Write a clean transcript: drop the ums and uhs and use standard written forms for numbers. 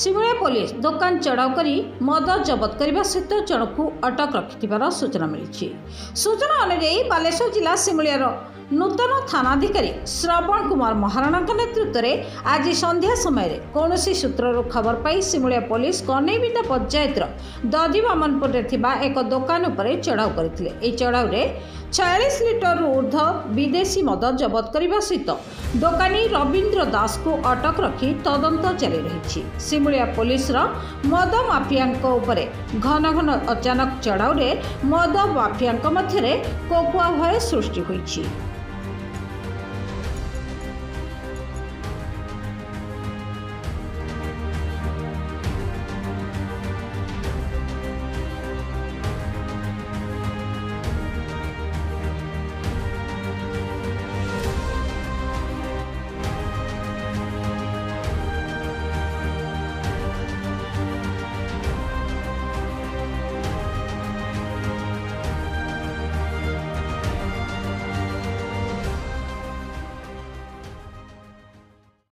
Simulia police दुकान चढ़ाऊ कर मद जबत करने सहित जनक अटक रखिथिबार सूचना मिली। सूचना अनुसार बालेश्वर जिला सिमुलियार नूतन थानाधिकारी श्रवण कुमार महाराणा नेतृत्व में आज संध्या समय कौन सूत्रु खबर पाई सिमुलिया पुलिस कनेबिंदा पंचायत दधिवामनपुर एक दुकान पर चढ़ाऊ करते। चढ़ाऊ 46 लिटर ऊर्ध्व विदेशी मद जबत करने सहित दोकानी रवींद्र दास को अटक रखी तदंत जारी रही। सिमुलिया पुलिस मद माफिया घन घन अचानक चढ़ाऊ मद माफिया मध्य कोकुआ भय सृष्टि होइछि।